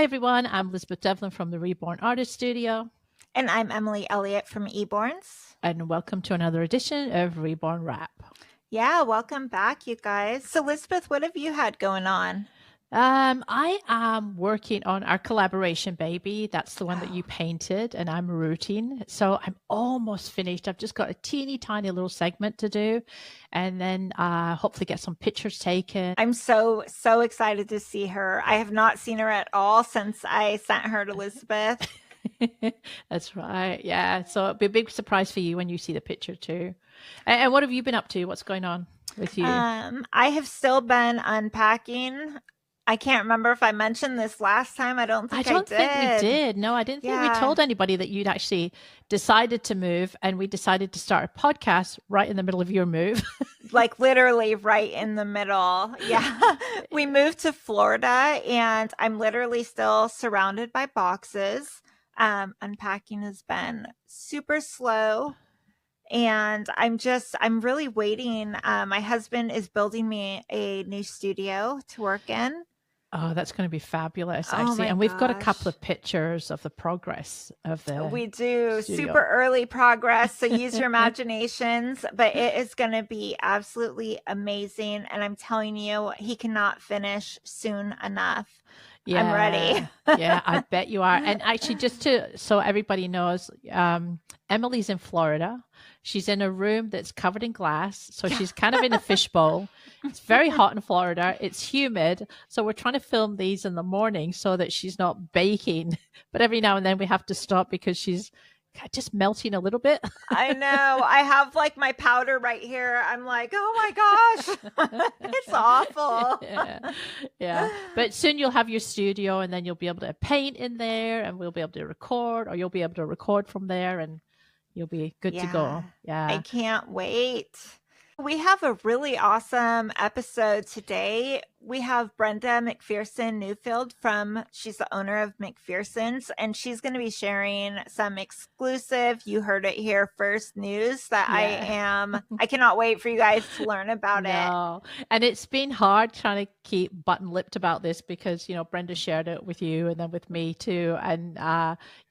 Hi, everyone. I'm Elizabeth Devlin from the Reborn Artist Studio. And I'm Emily Elliott from Eborns. And welcome to another edition of Reborn Rap. Yeah, welcome back, you guys. So, Elizabeth, what have you had going on? I am working on our collaboration, baby. That's the one that you painted, and I'm rooting. So I'm almost finished. I've just got a teeny tiny little segment to do, and then hopefully get some pictures taken. I'm so excited to see her. I have not seen her at all since I sent her to Elizabeth. That's right. Yeah. So it'll be a big surprise for you when you see the picture too. And what have you been up to? What's going on with you? I have still been unpacking. I can't remember if I mentioned this last time. I don't think I did. Think we did. No, I didn't think we told anybody that you'd actually decided to move, and we decided to start a podcast right in the middle of your move. Like literally right in the middle. Yeah. We moved to Florida and I'm literally still surrounded by boxes. Unpacking has been super slow. And I'm really waiting. My husband is building me a new studio to work in. Oh, that's going to be fabulous, Oh actually. my And we've got a couple gosh. of pictures of the progress of the We do studio. super early progress, so use your imaginations, but it is going to be absolutely amazing. And I'm telling you, he cannot finish soon enough. I'm ready. Yeah, I bet you are. And actually, so everybody knows, Emily's in Florida. She's in a room that's covered in glass. So she's kind of in a fishbowl. It's very hot in Florida. It's humid. So we're trying to film these in the morning so that she's not baking. But every now and then we have to stop because she's just melting a little bit. I know. I have like my powder right here. I'm like, oh my gosh, it's awful. Yeah. But soon you'll have your studio and then you'll be able to paint in there and we'll be able to record, or you'll be able to record from there and you'll be good to go. Yeah. I can't wait. We have a really awesome episode today. We have Brenda McPherson Newfield she's the owner of McPherson's, and she's going to be sharing some exclusive, you heard it here first, news that I cannot wait for you guys to learn about it. And it's been hard trying to keep button-lipped about this because, Brenda shared it with you and then with me too. And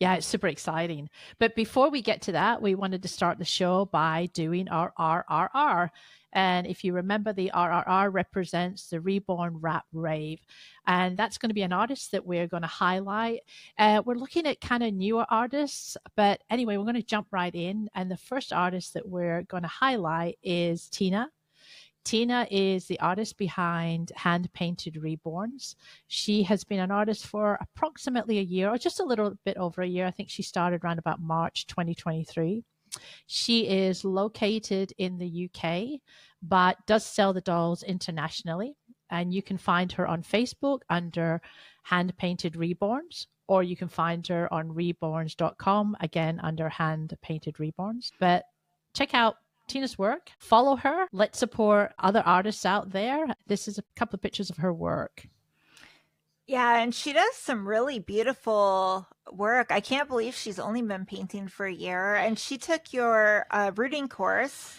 it's super exciting. But before we get to that, we wanted to start the show by doing our RRR. And if you remember, the RRR represents the Reborn Rap Rave. And that's going to be an artist that we're going to highlight. We're looking at kind of newer artists. But anyway, we're going to jump right in. And the first artist that we're going to highlight is Tina. Tina is the artist behind Hand Painted Reborns. She has been an artist for approximately a year, or just a little bit over a year. I think she started around about March 2023. She is located in the UK, but does sell the dolls internationally. And you can find her on Facebook under Hand Painted Reborns, or you can find her on reborns.com, again under Hand Painted Reborns. But check out Tina's work, follow her, let's support other artists out there. This is a couple of pictures of her work. Yeah, and she does some really beautiful work. I can't believe she's only been painting for a year. And she took your rooting course.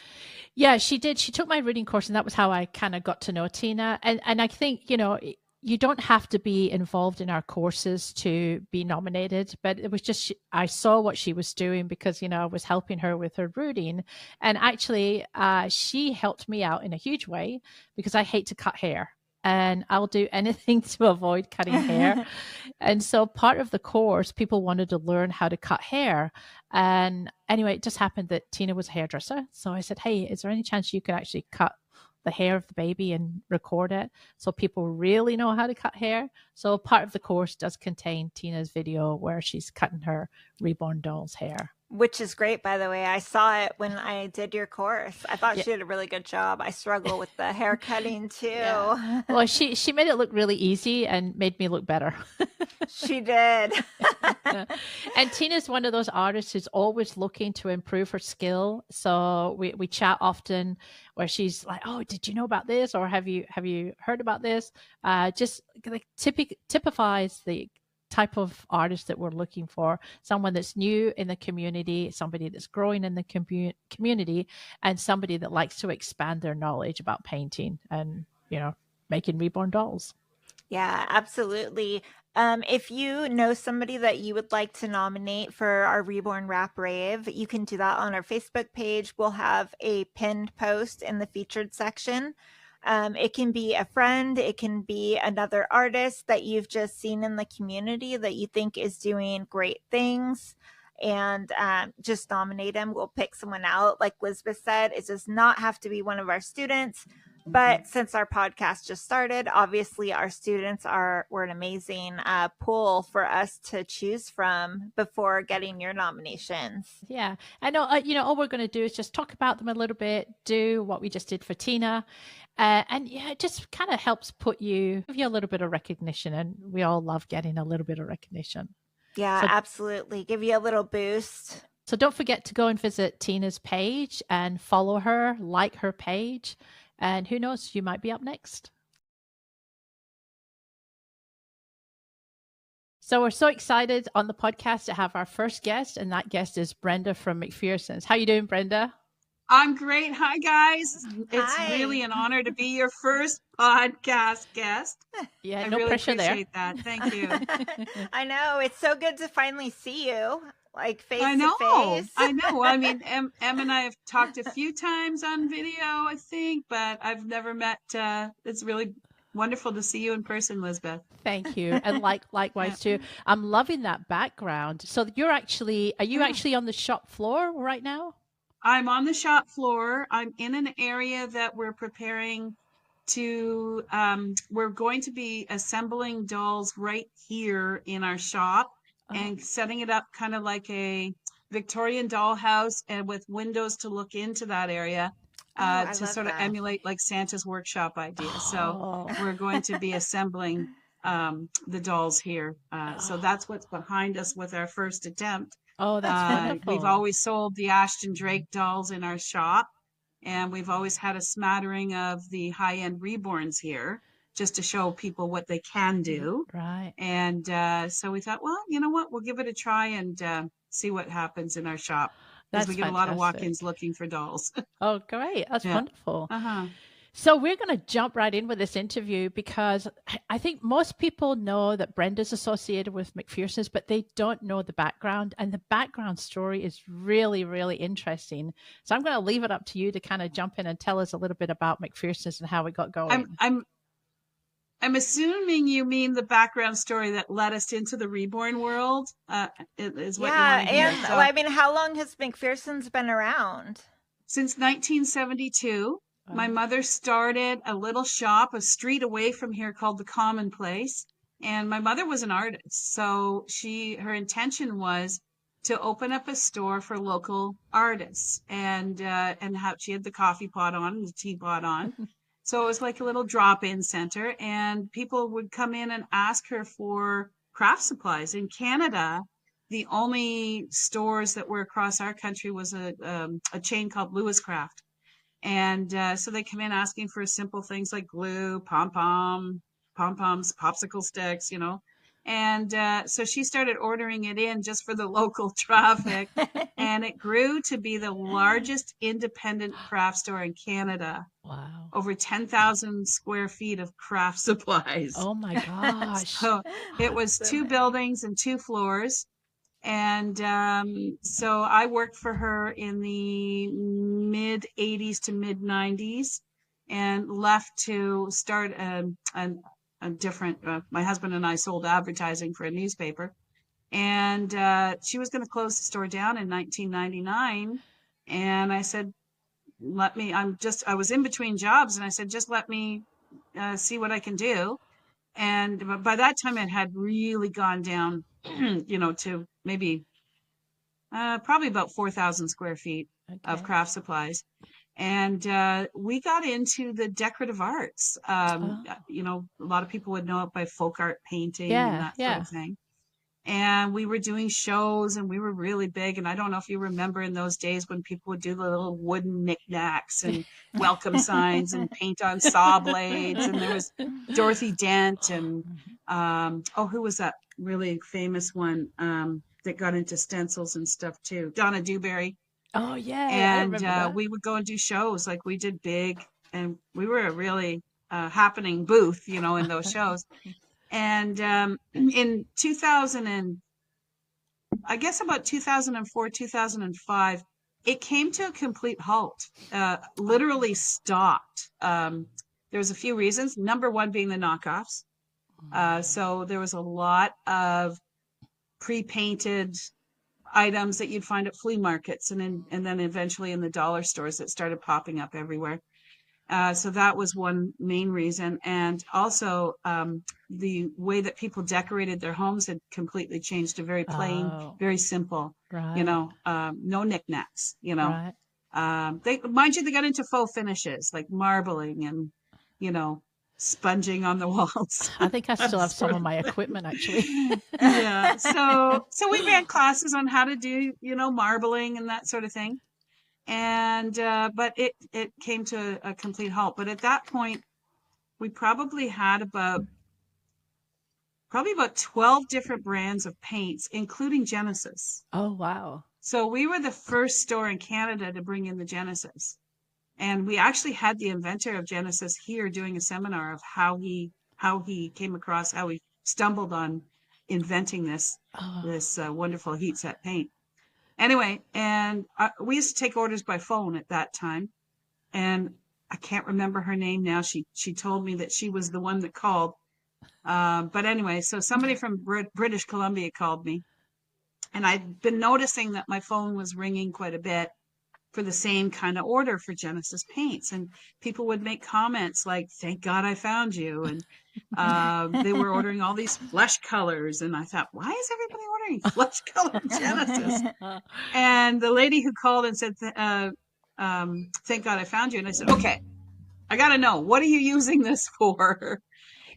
Yeah, she did. She took my rooting course, and that was how I kind of got to know Tina. And I think, you don't have to be involved in our courses to be nominated, but it was just, I saw what she was doing because, I was helping her with her rooting. And actually, she helped me out in a huge way because I hate to cut hair. And I'll do anything to avoid cutting hair. And so part of the course, people wanted to learn how to cut hair. And anyway, it just happened that Tina was a hairdresser. So I said, hey, is there any chance you could actually cut the hair of the baby and record it so people really know how to cut hair? So part of the course does contain Tina's video where she's cutting her reborn doll's hair. Which is great, by the way. I saw it when I did your course. I thought she did a really good job. I struggle with the hair cutting too. Yeah. Well, she made it look really easy and made me look better. She did. And Tina's one of those artists who's always looking to improve her skill. So we chat often where she's like, oh, did you know about this? Or have you heard about this? Just like typifies the type of artist that we're looking for, someone that's new in the community, somebody that's growing in the community, and somebody that likes to expand their knowledge about painting and, making reborn dolls. Yeah, absolutely. If you know somebody that you would like to nominate for our Reborn Rap Rave, you can do that on our Facebook page. We'll have a pinned post in the featured section. It can be a friend, it can be another artist that you've just seen in the community that you think is doing great things, and just nominate them. We'll pick someone out. Like Lisbeth said, it does not have to be one of our students. But since our podcast just started, obviously our students were an amazing pool for us to choose from before getting your nominations. Yeah, I know. All we're going to do is just talk about them a little bit, do what we just did for Tina, and yeah, it just kind of helps give you a little bit of recognition, and we all love getting a little bit of recognition. Yeah, so, absolutely. Give you a little boost. So don't forget to go and visit Tina's page and follow her, like her page. And who knows, you might be up next. So we're so excited on the podcast to have our first guest, and that guest is Brenda from McPherson's. How you doing, Brenda? I'm great. Hi, guys. It's really an honor to be your first podcast guest. Yeah, I no really pressure there. Appreciate that. Thank you. I know. It's so good to finally see you, like face to face. I know. I mean, Em and I have talked a few times on video, I think, but I've never met. It's really wonderful to see you in person, Lisbeth. Thank you. And likewise too. I'm loving that background. So are you actually on the shop floor right now? I'm on the shop floor. I'm in an area that we're preparing to, we're going to be assembling dolls right here in our shop and setting it up kind of like a Victorian dollhouse and with windows to look into that area to sort of emulate like Santa's workshop idea. So we're going to be assembling the dolls here. So that's what's behind us with our first attempt. Oh, that's wonderful. We've always sold the Ashton Drake dolls in our shop, and we've always had a smattering of the high-end reborns here just to show people what they can do. Right. And so we thought, well, you know what? We'll give it a try and see what happens in our shop. Because we get a lot of walk-ins looking for dolls. Oh, great. That's wonderful. So we're going to jump right in with this interview because I think most people know that Brenda's associated with McPherson's, but they don't know the background. And the background story is really, really interesting. So I'm going to leave it up to you to kind of jump in and tell us a little bit about McPherson's and how it got going. I'm assuming you mean the background story that led us into the Reborn world. Is what you want to hear. And so, I mean, how long has McPherson's been around? Since 1972. My mother started a little shop a street away from here called The Commonplace. And my mother was an artist. So her intention was to open up a store for local artists and how she had the coffee pot on and the teapot on. So it was like a little drop-in center, and people would come in and ask her for craft supplies. In Canada, the only stores that were across our country was a chain called Lewis Craft. And so they come in asking for simple things like glue, pom-poms, popsicle sticks, you know. And so she started ordering it in just for the local traffic. And it grew to be the largest independent craft store in Canada. Wow. Over 10,000 square feet of craft supplies. Oh, my gosh. So it was 2 buildings and 2 floors. And so I worked for her in the mid 80s to mid 90s and left to start a different, my husband and I sold advertising for a newspaper. And she was going to close the store down in 1999. And I said, I was in between jobs, and I said, just let me see what I can do. And by that time it had really gone down, you know, to maybe probably about 4,000 square feet of craft supplies. And we got into the decorative arts. You know, a lot of people would know it by folk art painting and that sort of thing. And we were doing shows, and we were really big. And I don't know if you remember in those days when people would do the little wooden knickknacks and welcome signs and paint on saw blades. And there was Dorothy Dent and, who was that really famous one that got into stencils and stuff too? Donna Dewberry. Oh, yeah. And we would go and do shows. Like we did big, and we were a really happening booth, you know, in those shows. And in 2000 and I guess about 2004, 2005, it came to a complete halt, literally stopped. There's a few reasons. Number one being the knockoffs. So there was a lot of pre-painted items that you'd find at flea markets and then eventually in the dollar stores that started popping up everywhere. So that was one main reason. And also the way that people decorated their homes had completely changed to very plain, very simple, Right. No knickknacks, Right. They got into faux finishes like marbling and, sponging on the walls. I think I still have some of my equipment actually. Yeah. So we ran classes on how to do, marbling and that sort of thing. And but it came to a complete halt. But at that point, we probably had about 12 different brands of paints, including Genesis. Oh, wow. So we were the first store in Canada to bring in the Genesis. And we actually had the inventor of Genesis here doing a seminar of how he came across, how he stumbled on inventing this wonderful heat set paint. Anyway, and we used to take orders by phone at that time. And I can't remember her name now. She told me that she was the one that called. But anyway, so somebody from British Columbia called me. And I'd been noticing that my phone was ringing quite a bit for the same kind of order for Genesis paints. And people would make comments like, "Thank God I found you." And they were ordering all these flesh colors. And I thought, why is everybody ordering flesh colored Genesis? And the lady who called and said, "Thank God I found you." And I said, "Okay, I got to know, what are you using this for?"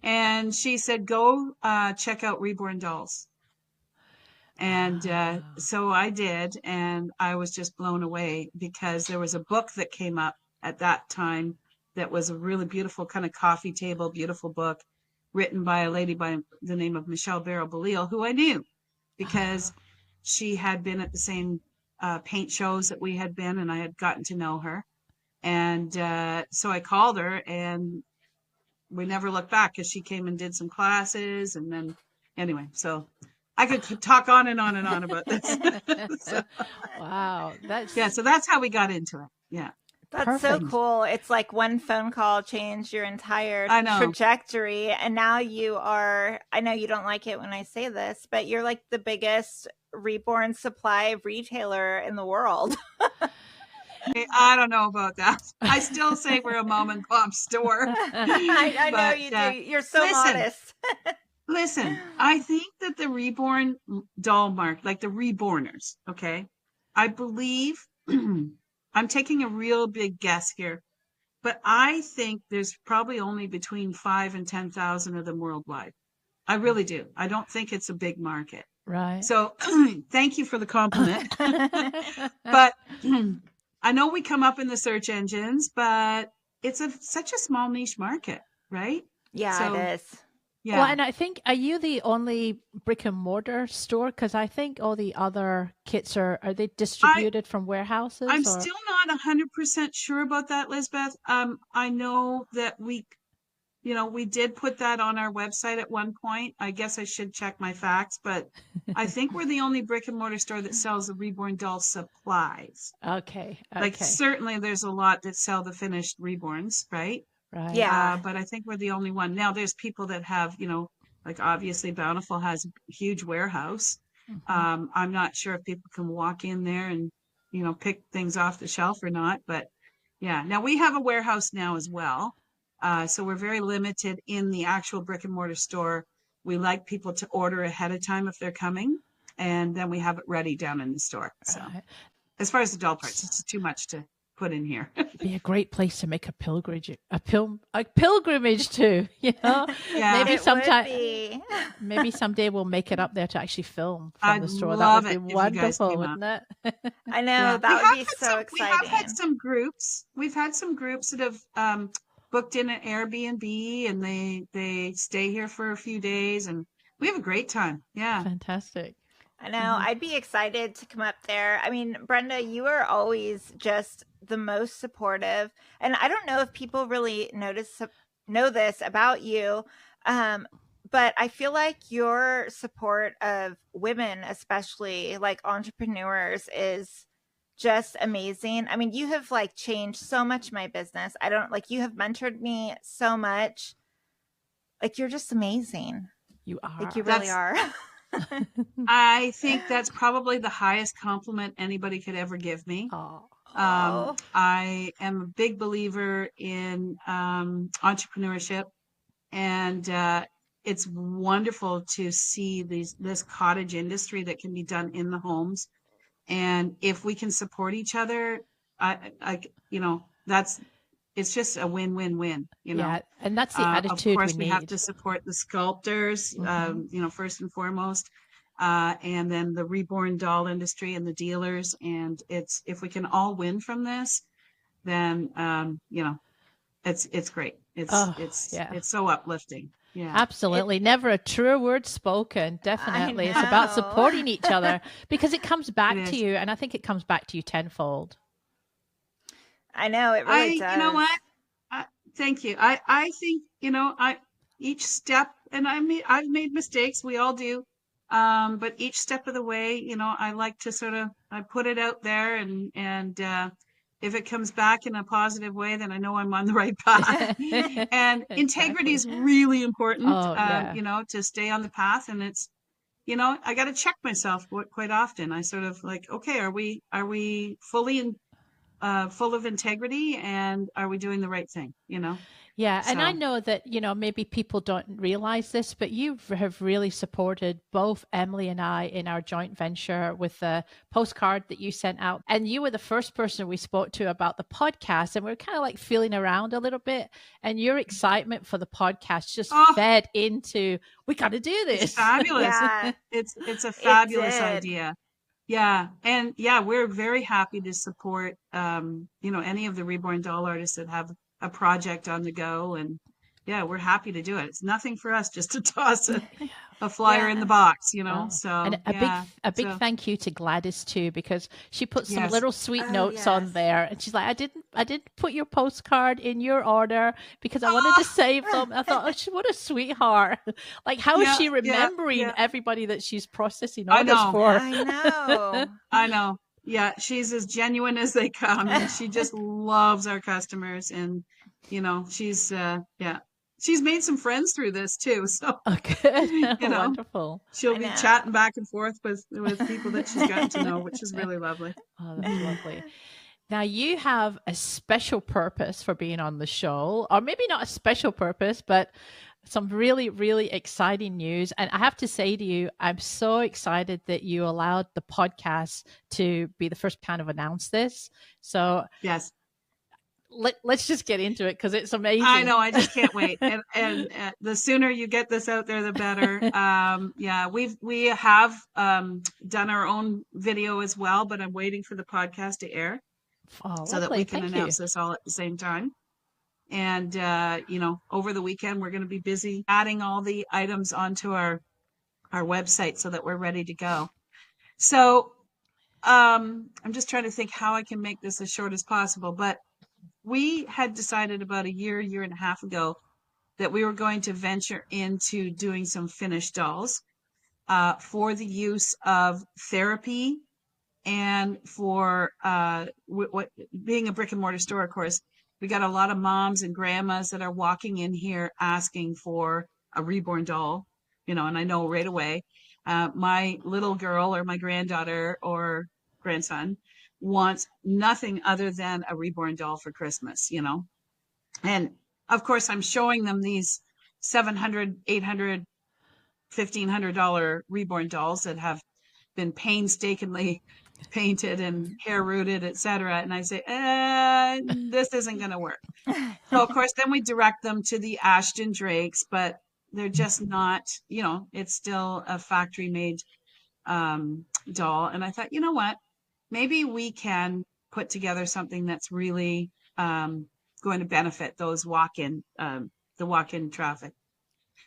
And she said, "Go check out Reborn Dolls." And so I did, and I was just blown away because there was a book that came up at that time that was a really beautiful kind of coffee table, beautiful book written by a lady by the name of Michelle Barrow-Balil, who I knew because she had been at the same paint shows that we had been, and I had gotten to know her. And so I called her, and we never looked back because she came and did some classes. And then anyway, so I could talk on and on and on about this. Wow. So that's how we got into it. Yeah. That's so cool. It's like one phone call changed your entire trajectory. And now you are, I know you don't like it when I say this, but you're like the biggest Reborn supply retailer in the world. I don't know about that. I still say we're a mom and pop store. I know you do. You're so modest. Listen, I think that the Reborn doll mark, like the Reborners, okay? I believe, I'm taking a real big guess here, but I think there's probably only between 5 and 10,000 of them worldwide. I really do. I don't think it's a big market. Right. So thank you for the compliment. But I know we come up in the search engines, but it's such a small niche market, right? Yeah, it is. Yeah. Well, and I think, are you the only brick and mortar store? Because I think all the other kits are they distributed from warehouses? I'm still not 100% sure about that, Lisbeth. I know that we did put that on our website at one point. I guess I should check my facts, but I think we're the only brick and mortar store that sells the Reborn doll supplies. Okay. Like certainly there's a lot that sell the finished Reborns, right? Right. Yeah. But I think we're the only one. Now there's people that have, like obviously Bountiful has a huge warehouse. Mm-hmm. I'm not sure if people can walk in there and, pick things off the shelf or not, but yeah. Now we have a warehouse now as well. So we're very limited in the actual brick and mortar store. We like people to order ahead of time if they're coming, and then we have it ready down in the store. So as far as the doll parts, it's too much to put in here. It'd be a great place to make a pilgrimage to, Yeah. Maybe someday we'll make it up there to actually film from the store. That would be wonderful, wouldn't it? I know, that would be so exciting. We have had some groups. We've had some groups that have booked in an Airbnb, and they stay here for a few days, and we have a great time. Yeah. Fantastic. I know. I'd be excited to come up there. I mean, Brenda, you are always just the most supportive. And I don't know if people really know this about you. but I feel like your support of women, especially like entrepreneurs, is just amazing. I mean, you have like changed so much my business. I don't like, you have mentored me so much. Like, you're just amazing. You Like, you are. really That's, are. I think that's probably the highest compliment anybody could ever give me. Oh, Oh, I am a big believer in entrepreneurship, and it's wonderful to see this cottage industry that can be done in the homes. And if we can support each other, you know, it's just a win-win-win, you know. yeah. And that's the Of attitude we course, we have need. to support the sculptors, Hmm. you know, first and foremost, and then the reborn doll industry and the dealers. And if we can all win from this, then you know, it's great. Oh, yeah. It's so uplifting. Yeah. it, Absolutely. Never a truer word spoken. I Definitely. It's about know. supporting each other because it comes It back to is. you. And I think it comes back to you tenfold. I know, it really You know does. what? Thank you. I think, you know, each step, and I've made mistakes. We all do. But each step of the way, you know, I like to sort of, I put it out there, and if it comes back in a positive way, then I know I'm on the right path. And integrity Exactly. is really important, Oh, yeah. you know, to stay on the path. And it's, you know, I got to check myself quite often. I sort of like, okay, are we fully in, full of integrity, and are we doing the right thing, you know? Yeah, and I So know that, maybe people don't realize this, but you have really supported both Emily and I in our joint venture with the postcard that you sent out. And you were the first person we spoke to about the podcast. And we are kind of like feeling around a little bit. And your excitement for the podcast just oh, fed into, we got to do it's this. fabulous. Yeah, It's a it fabulous did. idea. Yeah, and yeah, we're very happy to support you know, any of the reborn doll artists that have a project on the go. And yeah, we're happy to do it. It's nothing for us just to toss a flyer in the Yeah. box, you know. Oh, and So a big yeah. a big So thank you to Gladys too, because she put some yes. little sweet Oh, notes on yes. there, and she's like, I didn't put your postcard in your order because I wanted to Oh, save them. I thought, oh, what a sweetheart! Like, how is yeah, she yeah, remembering yeah. everybody that she's processing I orders know. for? I know. I know. Yeah, she's as genuine as they come, and she just loves our customers. And you know, yeah, she's made some friends through this too. So Oh, good, you know, wonderful. she'll I be know. chatting back and forth with people that she's gotten to know, which is really lovely. Oh, that's lovely. Now, you have a special purpose for being on the show, or maybe not a special purpose, but some really, really exciting news. And I have to say to you, I'm so excited that you allowed the podcast to be the first kind of announce this. So Yes, let's just get into it because it's I amazing. know. I just can't wait. And the sooner you get this out there, the better. Yeah, we have done our own video as well, but I'm waiting for the podcast to air Oh, so that we lovely. can Thank you. announce this all at the same time. And you know, over the weekend we're going to be busy adding all the items onto our website so that we're ready to go. So I'm just trying to think how I can make this as short as possible. But we had decided about a year and a half ago that we were going to venture into doing some finished dolls for the use of therapy, and for what being a brick and mortar store. Of course, we got a lot of moms and grandmas that are walking in here asking for a reborn doll, you know. And I know right away, my little girl or my granddaughter or grandson wants nothing other than a reborn doll for Christmas, you know. And of course, I'm showing them these 700, 800, $1,500 reborn dolls that have been painstakingly painted and hair rooted, etc. And I say, this isn't going to work. So of course, then we direct them to the Ashton Drakes, but they're just not, you know, it's still a factory made doll. And I thought, you know what, maybe we can put together something that's really going to benefit those the walk-in traffic.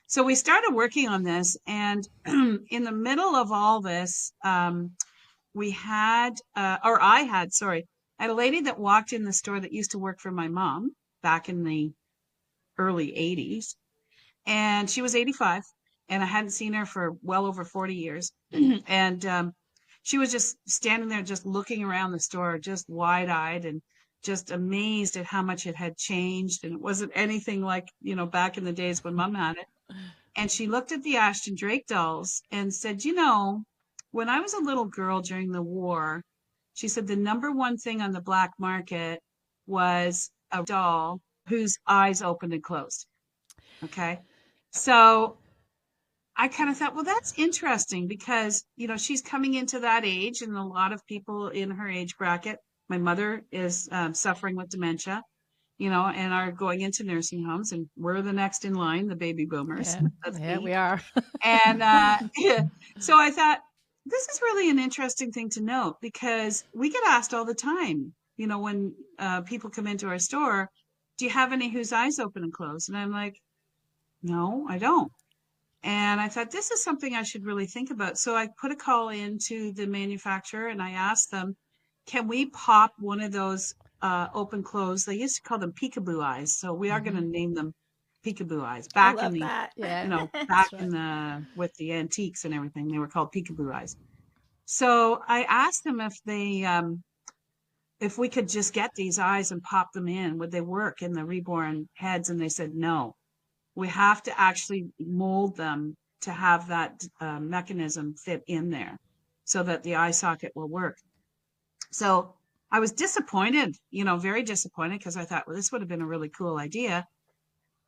So we started working on this, and in the middle of all this, we had, or I had, sorry, I had a lady that walked in the store that used to work for my mom back in the early 80s, and she was 85. and I hadn't seen her for well over 40 years. And she was just standing there, just looking around the store, just wide-eyed and just amazed at how much it had changed. And it wasn't anything like, back in the days when Mom had it. And she looked at the Ashton Drake dolls and said, when I was a little girl during the war, she said the number one thing on the black market was a doll whose eyes opened and closed. Okay. So I kind of thought, well, that's interesting because, she's coming into that age, and a lot of people in her age bracket. My mother is suffering with dementia, and are going into nursing homes, and we're the next in line, the baby boomers. Yeah, we are. And so I thought, this is really an interesting thing to note, because we get asked all the time, when people come into our store, do you have any whose eyes open and close? And I'm like, no, I don't. And I thought, this is something I should really think about. So I put a call into the manufacturer and I asked them, can we pop one of those open close? They used to call them peekaboo eyes. So we are going to name them peekaboo eyes. Back in the, that. Yeah. back in the, with the antiques and everything, they were called peekaboo eyes. So I asked them if we could just get these eyes and pop them in, would they work in the reborn heads? And they said, no. We have to actually mold them to have that mechanism fit in there so that the eye socket will work. So I was disappointed, very disappointed, because I thought, well, this would have been a really cool idea.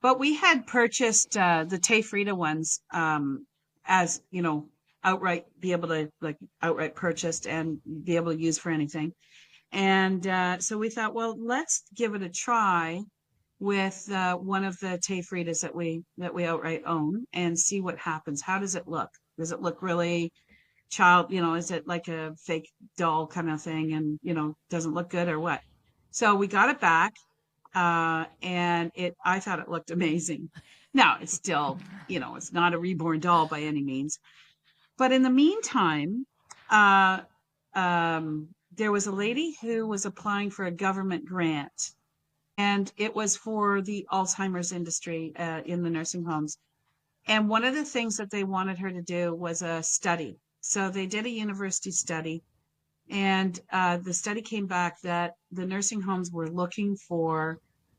But we had purchased the Tay Frida ones as, outright, be able to outright purchased and be able to use for anything. And so we thought, well, let's give it a try with one of the Tay Fridas that we outright own and see what happens. How does it look? Does it look really is it like a fake doll kind of thing, and doesn't look good or what? So we got it back, and I thought it looked amazing. Now it's still, it's not a reborn doll by any means, but in the meantime, there was a lady who was applying for a government grant. And it was for the Alzheimer's industry in the nursing homes. And one of the things that they wanted her to do was a study. So they did a university study. And the study came back that the nursing homes were looking for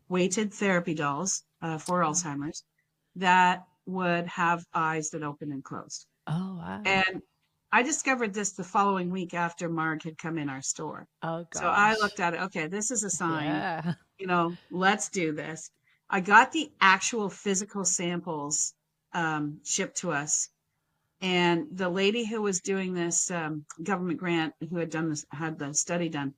weighted therapy dolls for Alzheimer's that would have eyes that open and closed. Oh, wow. And I discovered this the following week after Marg had come in our store. Oh, gosh. So I looked at it. Okay, this is a sign. Yeah. Let's do this. I got the actual physical samples shipped to us. And the lady who was doing this government grant, who had the study done,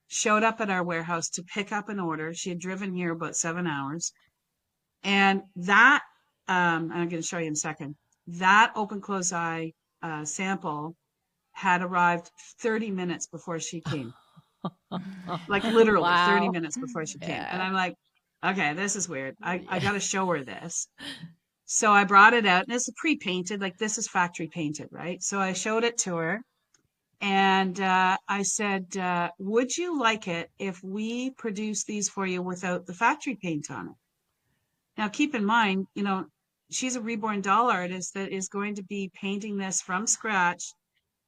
showed up at our warehouse to pick up an order. She had driven here about 7 hours. And that, I'm going to show you in a second, that open close eye sample had arrived 30 minutes before she came. Like literally Wow. 30 minutes before she came. Yeah. And I'm like, okay, this is weird. I got to show her this. So I brought it out, and it's pre-painted, like this is factory painted, right? So I showed it to her, and I said, would you like it if we produce these for you without the factory paint on it? Now, keep in mind, she's a reborn doll artist that is going to be painting this from scratch,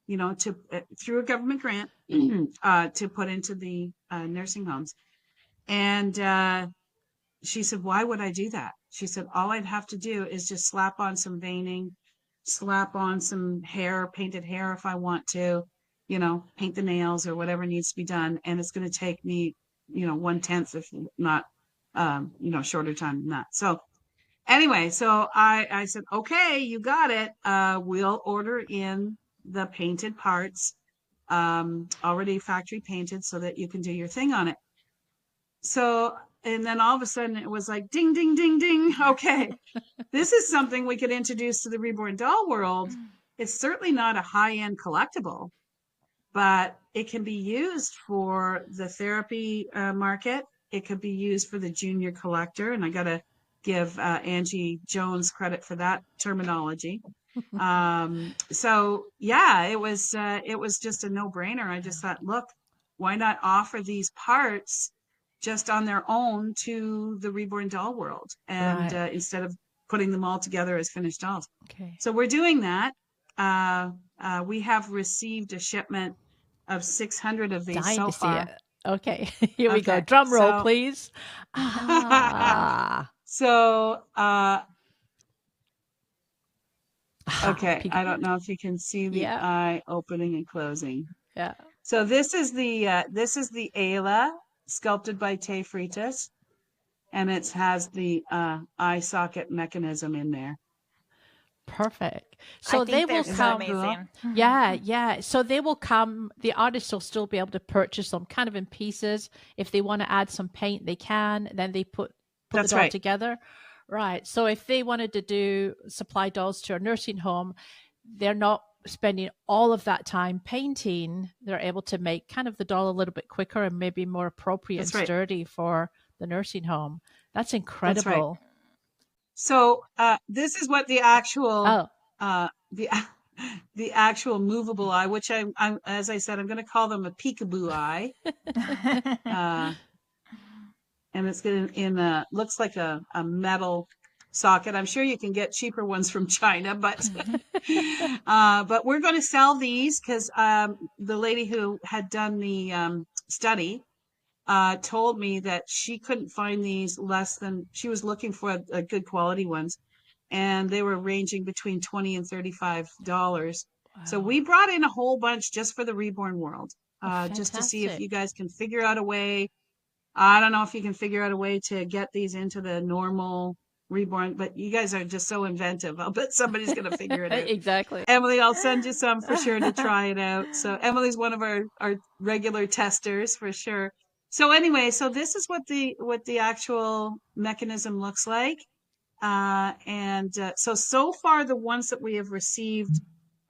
to through a government grant to put into the nursing homes. And she said, why would I do that? She said, all I'd have to do is just slap on some veining, slap on some hair, painted hair if I want to, paint the nails or whatever needs to be done. And it's going to take me, 1/10, if not, shorter time than that. So anyway, so I said, okay, you got it. We'll order in the painted parts, already factory painted, so that you can do your thing on it. So, and then all of a sudden it was like, ding, ding, ding, ding. Okay, this is something we could introduce to the reborn doll world. It's certainly not a high-end collectible, but it can be used for the therapy market. It could be used for the junior collector. And I got to give Angie Jones credit for that terminology. So yeah, it was just a no-brainer. I just thought, look, why not offer these parts just on their own to the reborn doll world? And Right. Instead of putting them all together as finished dolls. Okay. So we're doing that. We have received a shipment of 600 of these Dying so to see far. it. Okay. Here we go. Okay, Drum roll, so- please. Ah. So, Ah, okay, peek- I don't know if you can see the Yeah. eye opening and closing. Yeah. So this is the Ayla sculpted by Tay Freitas, and it has the eye socket mechanism in there. Perfect. I So think they they're will so come. amazing. Yeah, yeah. So they will come. The artists will still be able to purchase them kind of in pieces. If they want to add some paint, they can. Then they put the That's doll right. together. Right. So if they wanted to do supply dolls to a nursing home, they're not spending all of that time painting. They're able to make kind of the doll a little bit quicker and maybe more appropriate That's and right. sturdy for the nursing home. That's That's right. incredible. So this is what the actual Oh, the actual movable eye, which I'm as I said, I'm going to call them a peekaboo eye. And it's in looks like a metal socket. I'm sure you can get cheaper ones from China, but we're going to sell these because the lady who had done the study told me that she couldn't find these less than, she was looking for a good quality ones, and they were ranging between $20 and $35. So wow. we brought in a whole bunch just for the Reborn World, Oh, just to see if fantastic. you guys can figure out a way. I don't know if you can figure out a way to get these into the normal Reborn, but you guys are just so inventive. I'll bet somebody's going to figure it out. Exactly. Emily, I'll send you some for sure to try it out. So Emily's one of our regular testers for sure. So anyway, so this is what the actual mechanism looks like. So far the ones that we have received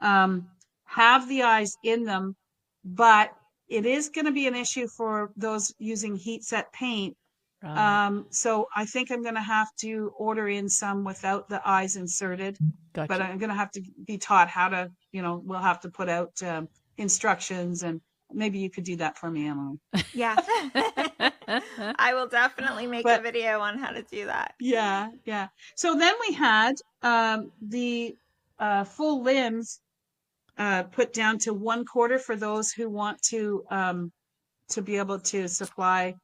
have the eyes in them, but it is going to be an issue for those using heat set paint. Right. So I think I'm going to have to order in some without the eyes inserted, but Gotcha. I'm going to have to be taught how to, we'll have to put out instructions, and maybe you could do that for me, Emily. Yeah. I will definitely make a video on how to do that. Yeah, yeah. So then we had the full limbs put down to 1/4 for those who want to be able to supply.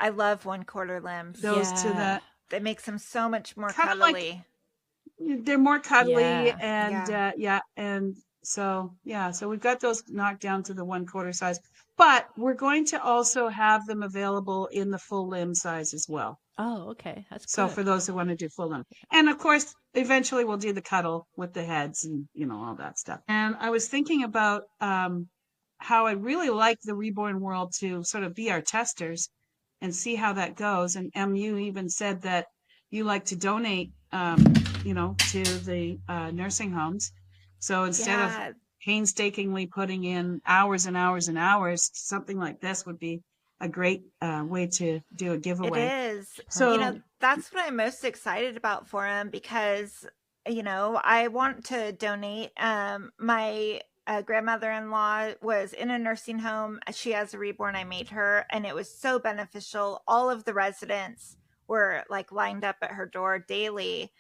I love 1/4 limbs. Those to the. That makes them so much more Kinda cuddly. They're more cuddly, Yeah. and so we've got those knocked down to the 1/4 size, but we're going to also have them available in the full limb size as well. Oh, okay. That's So good. for those who want to do full limb, and of course, eventually we'll do the cuddle with the heads and all that stuff. And I was thinking about how I'd really like the Reborn World to sort of be our testers and see how that goes. And you even said that you like to donate, to the nursing homes. So instead of painstakingly putting in hours and hours and hours, something like this would be a great way to do a giveaway. It is. So that's what I'm most excited about for him, because I want to donate. My grandmother-in-law was in a nursing home. She has a reborn. I made her, and it was so beneficial. All of the residents were like lined up at her door daily,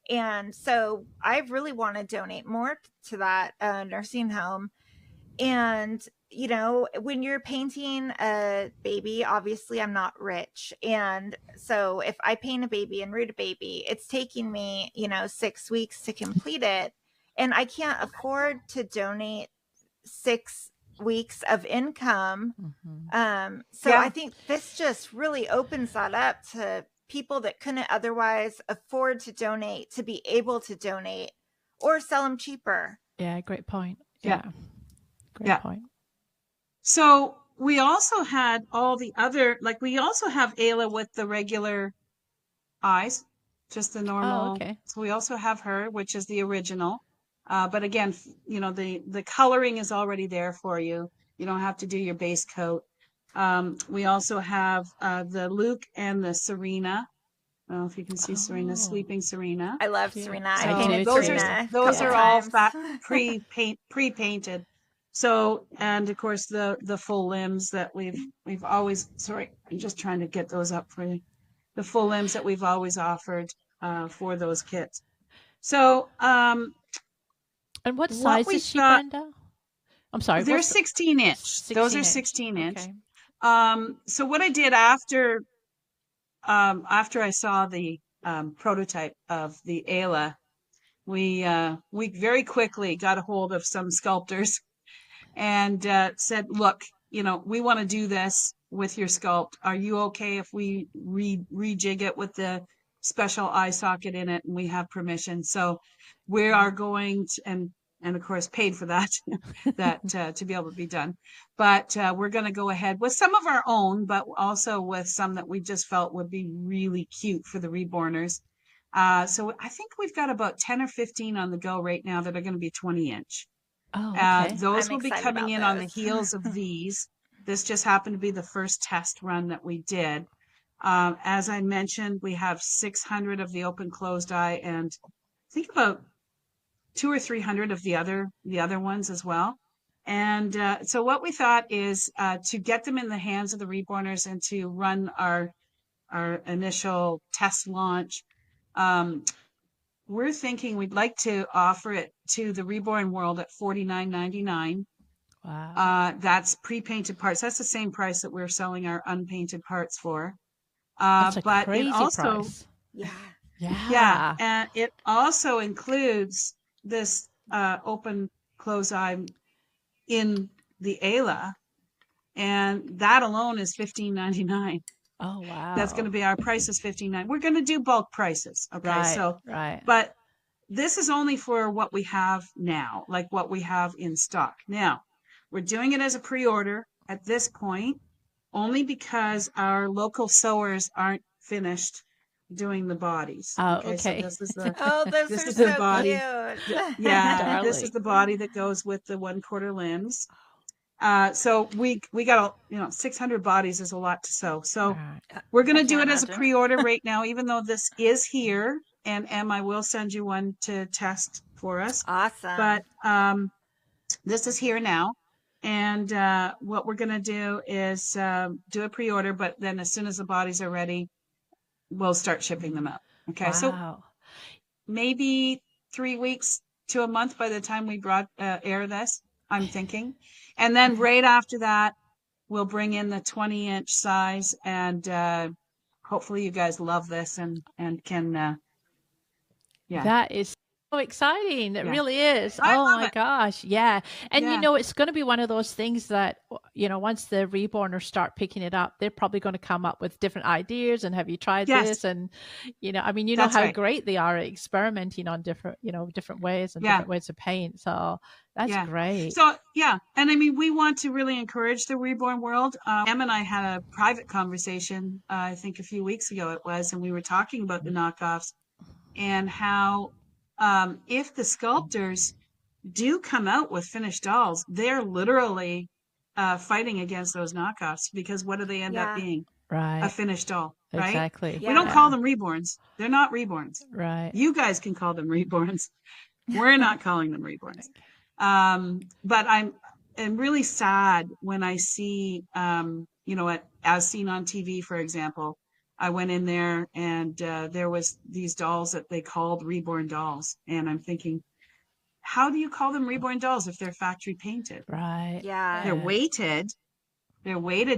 and so I really want to donate more to that nursing home. And when you're painting a baby, obviously I'm not rich, and so if I paint a baby and root a baby, it's taking me 6 weeks to complete it, and I can't afford to donate 6 weeks of income. So I think this just really opens that up to people that couldn't otherwise afford to donate, to be able to donate or sell them cheaper. Yeah, great point. Yeah. Great point. So we also had all the other, like we also have Ayla with the regular eyes, just the normal. Oh, okay. So we also have her, which is the original. But again, the coloring is already there for you. You don't have to do your base coat. We also have the Luke and the Serena. I don't know if you can see Serena, sleeping Serena. I love Serena. So I painted Serena. Those are all pre-painted. So, and of course the full limbs that we've always, sorry, I'm just trying to get those up for you. The full limbs that we've always offered. for those kits. So And what size we is she, thought, Brenda? I'm sorry. they're What's 16 inch. Those 16 are inch? 16 inch. Okay. So what I did after I saw the prototype of the Ayla, we very quickly got a hold of some sculptors and said, look, we want to do this with your sculpt. Are you okay if we rejig it with the special eye socket in it and we have permission? So we are going to, and of course paid for that, to be able to be done. But we're going to go ahead with some of our own, but also with some that we just felt would be really cute for the reborners. So I think we've got about 10 or 15 on the go right now that are going to be 20 inch. Oh, okay. Those I'm will be excited coming about in on the those. heels of these. This just happened to be the first test run that we did. As I mentioned, we have 600 of the open closed eye and I think about 200 or 300 of the other ones as well. And so what we thought is to get them in the hands of the reborners and to run our initial test launch. We're thinking we'd like to offer it to the reborn world at $49.99. Wow. That's pre-painted parts. That's the same price that we're selling our unpainted parts for. That's a But it crazy also, price. Yeah. yeah, and it also includes this open close eye in the Ayla, and that alone is $15.99. Oh, wow. That's going to be our price is $15.99. We're going to do bulk prices, okay? Right, So, right. but this is only for what we have now, like what we have in stock. Now, we're doing it as a pre-order at this point, only because our local sewers aren't finished doing the bodies. Oh, So okay. this is the Oh, those this are is the so body. cute. Yeah, this is Darling. the body that goes with the 1/4 limbs. So we got 600 bodies is a lot to sew. So Right. we're going I to do can't it as a imagine. pre-order right now, even though this is here. And Em, I will send you one to test for us. Awesome. But this is here now. And what we're going to do is do a pre-order, but then as soon as the bodies are ready, we'll start shipping them out. Okay. So Wow. maybe 3 weeks to a month by the time we air this, I'm thinking. And then right after that, we'll bring in the 20-inch size, and hopefully you guys love this and can, yeah. That is so exciting. It Yeah. really is. I Oh love my it. gosh. Yeah. And Yeah. it's going to be one of those things that, once the reborners start picking it up, they're probably going to come up with different ideas and have you tried Yes. this? And, I mean, That's how right. great they are at experimenting on different, different ways and Yeah. different ways to paint. So that's Yeah. great. So, yeah. And I mean, we want to really encourage the reborn world. Em and I had a private conversation, I think a few weeks ago it was, and we were talking about the knockoffs and how if the sculptors do come out with finished dolls, they're literally fighting against those knockoffs because what do they end up Yeah. being? A Right. finished doll, right? Exactly. We don't Yeah. call them reborns. They're not reborns. Right. You guys can call them reborns. We're not calling them reborns. But I'm really sad when I see, as seen on TV, for example, I went in there and there was these dolls that they called reborn dolls. And I'm thinking, how do you call them reborn dolls if they're factory painted? Right. Yeah. They're weighted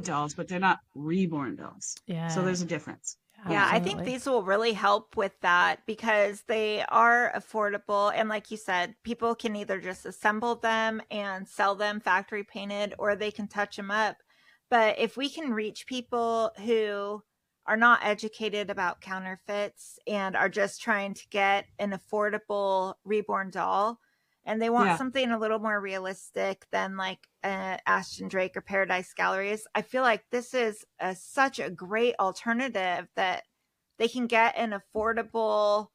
dolls, but they're not reborn dolls. Yeah. So there's a difference. Yeah, I think Absolutely. these will really help with that because they are affordable. And like you said, people can either just assemble them and sell them factory painted or they can touch them up. But if we can reach people who are not educated about counterfeits and are just trying to get an affordable reborn doll, and they want Yeah. something a little more realistic than like Ashton Drake or Paradise Galleries, I feel like this is such a great alternative that they can get an affordable,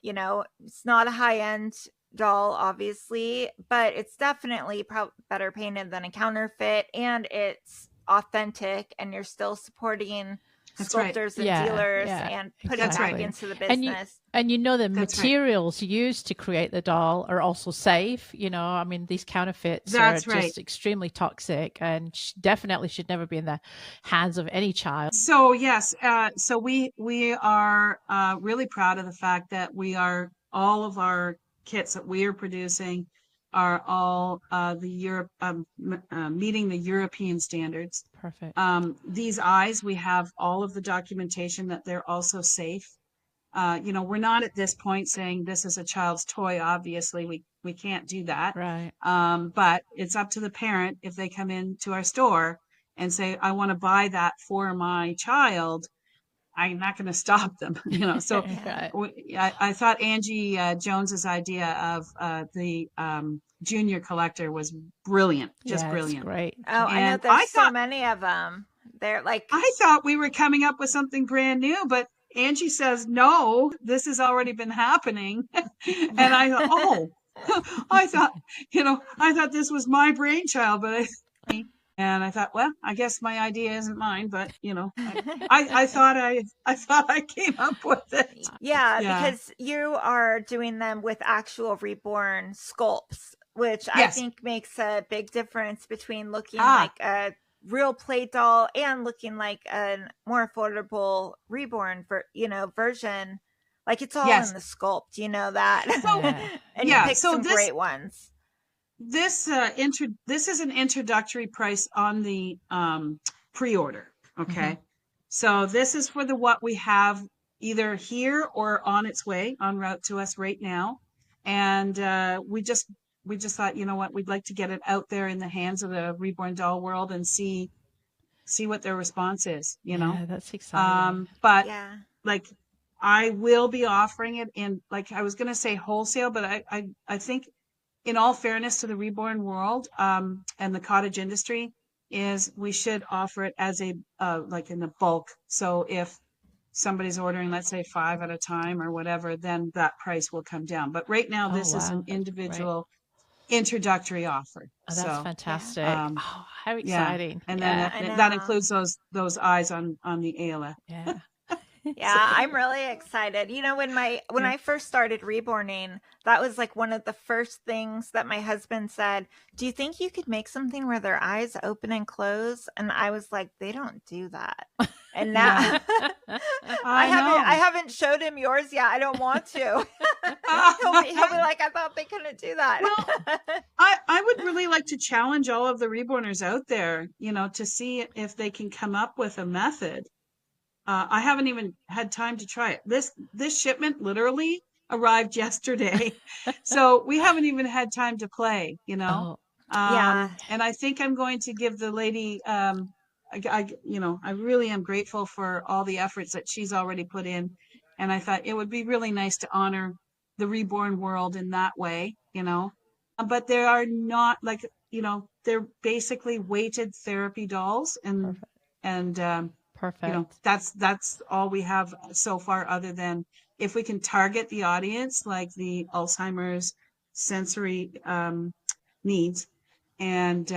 it's not a high-end doll, obviously, but it's definitely better painted than a counterfeit, and it's authentic, and you're still supporting That's right. sculptors and Yeah, dealers yeah, and putting That's back right. into the And business. you know the That's right. materials used to create the doll are also safe. You know, I mean, these counterfeits That's are right. just extremely toxic and definitely should never be in the hands of any child. So yes, so we are really proud of the fact that all of our kits that we are producing are all meeting the European standards. Perfect. These eyes, we have all of the documentation that they're also safe. We're not at this point saying this is a child's toy. Obviously, we can't do that. Right. But it's up to the parent if they come into our store and say, I want to buy that for my child. I'm not going to stop them, So Right. I thought Angie Jones's idea of the junior collector was brilliant, just Yeah, brilliant. it's great. Oh, I know And there's so many of them. They're like, I thought we were coming up with something brand new, but Angie says, no, this has already been happening. And I thought, oh, I thought this was my brainchild, but I thought, well, I guess my idea isn't mine, but I thought I came up with it. yeah, Yeah. because you are doing them with actual reborn sculpts, which I Yes. think makes a big difference between looking like a real play doll and looking like a more affordable reborn version. Like it's all Yes. in the sculpt, you know that. And Yeah, you pick so some great ones. This is an introductory price on the pre-order. Okay. So this is for what we have either here or on its way en route to us right now. And we just thought, you know what, we'd like to get it out there in the hands of the reborn doll world and see what their response is, Yeah, that's exciting. But Yeah. like I will be offering it in, like I was going to say wholesale, but I think in all fairness to the reborn world and the cottage industry is we should offer it as a like in the bulk. So if somebody's ordering, let's say 5 at a time or whatever, then that price will come down. But right now, this is an individual introductory offer. Oh, that's fantastic. Oh, how exciting. And then that includes those eyes on the Ayla. Yeah. Yeah, I'm really excited. When I first started reborning, that was like one of the first things that my husband said, do you think you could make something where their eyes open and close? And I was like, they don't do that. And now I haven't showed him yours yet. I don't want to. he'll be like, I thought they couldn't do that. Well, I would really like to challenge all of the reborners out there, to see if they can come up with a method. I haven't even had time to try it. This shipment literally arrived yesterday, so we haven't even had time to play. And I think I'm going to give the lady. I really am grateful for all the efforts that she's already put in, and I thought it would be really nice to honor the reborn world in that way. But they are not like they're basically weighted therapy dolls, and Perfect. That's all we have so far, other than if we can target the audience, like the Alzheimer's sensory needs, and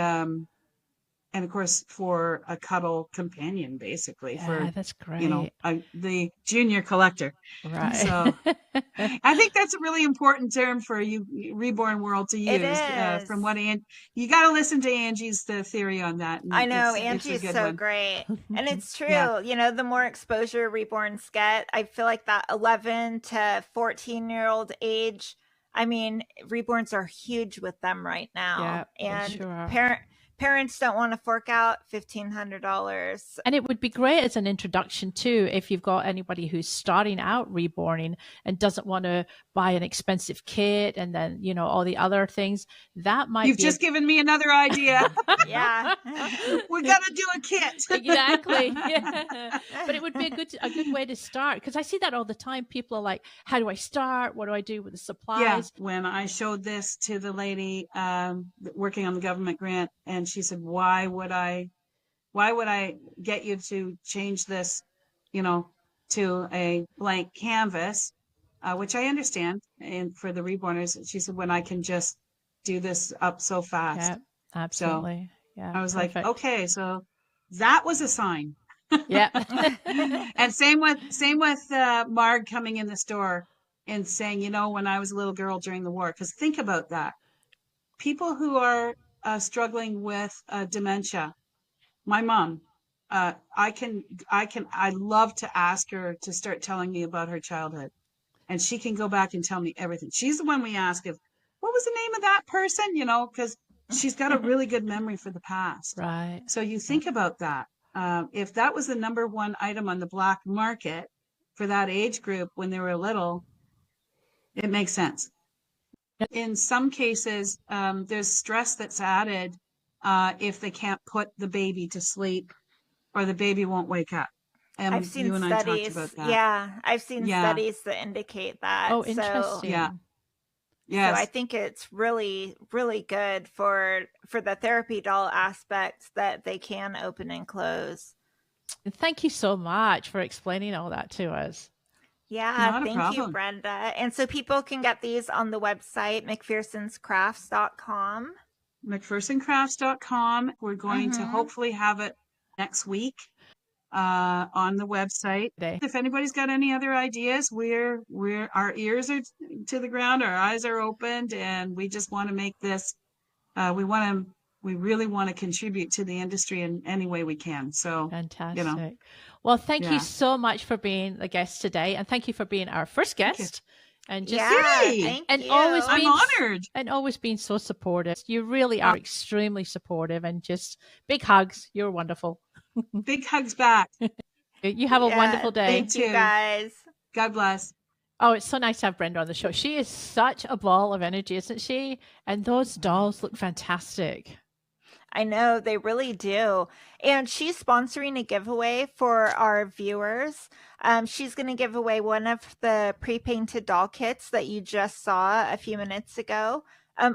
of course for a cuddle companion, basically for that's great. The junior collector. Right. So I think that's a really important term for you reborn world to use. It is. From what you got to listen to Angie's theory on that. I know Angie's so great, and it's true. The more exposure reborns get, I feel like that 11 to 14-year-old age. I mean, reborns are huge with them right now, and parents don't want to fork out $1,500. And it would be great as an introduction too, if you've got anybody who's starting out reborning and doesn't want to buy an expensive kit and then, all the other things. That might You've just given me another idea. Yeah. We got to do a kit. Exactly. Yeah. But it would be a good way to start, because I see that all the time. People are like, how do I start? What do I do with the supplies? Yeah. When I showed this to the lady working on the government grant, and she said, why would I get you to change this, to a blank canvas, which I understand. And for the reborners, she said, when I can just do this up so fast. Yeah, absolutely. So I was like, okay, so that was a sign. Yeah. And same with Marg coming in the store and saying, you know, when I was a little girl during the war, because think about that. People who are struggling with dementia, my mom, I love to ask her to start telling me about her childhood, and she can go back and tell me everything. She's the one we ask if, what was the name of that person? You know, because she's got a really good memory for the past. Right. So you think about that. If that was the number one item on the black market for that age group when they were little, it makes sense. In some cases, there's stress that's added if they can't put the baby to sleep or the baby won't wake up. I've seen You and I talked about studies. that. Yeah, I've seen Yeah. studies that indicate that. Oh, So, interesting. Yeah. so Yes. I think it's really, really good for the therapy doll aspect that they can open and close. And thank you so much for explaining all that to us. Yeah, Not a thank you, problem. Brenda. And so people can get these on the website, McPhersonsCrafts.com. McPhersonCrafts.com. We're going to hopefully have it next week on the website. Today. If anybody's got any other ideas, our ears are to the ground, our eyes are opened, and we just want to make this. We really want to contribute to the industry in any way we can. So Fantastic. You know, well, thank Yeah. you so much for being the guest today, and thank you for being our first guest. And just Yeah, Yay! thank and you. always I'm being honored. and always being so supportive. You really are extremely supportive, and just big hugs. You're wonderful. Big hugs back. You have a wonderful day. Thank you, too. guys. God bless. Oh, it's so nice to have Brenda on the show. She is such a ball of energy, isn't she? And those dolls look fantastic. I know, they really do. And she's sponsoring a giveaway for our viewers. She's going to give away one of the pre-painted doll kits that you just saw a few minutes ago.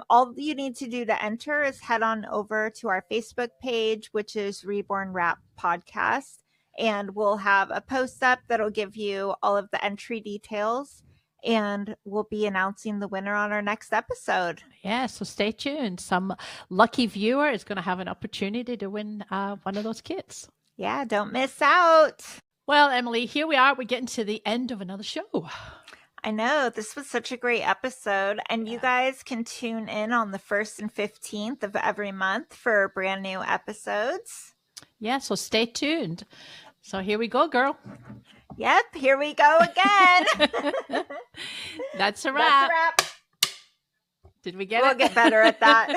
All you need to do to enter is head on over to our Facebook page, which is Reborn Rap Podcast, and we'll have a post up that'll give you all of the entry details, and we'll be announcing the winner on our next episode. Yeah, so stay tuned. Some lucky viewer is going to have an opportunity to win one of those kits. Yeah, don't miss out. Well, Emily, here we are. We're getting to the end of another show. I know, this was such a great episode, and you guys can tune in on the 1st and 15th of every month for brand new episodes. Yeah, so stay tuned. So here we go, girl. Yep, here we go again. That's a wrap. That's a wrap. Did we get We'll it? get better at that.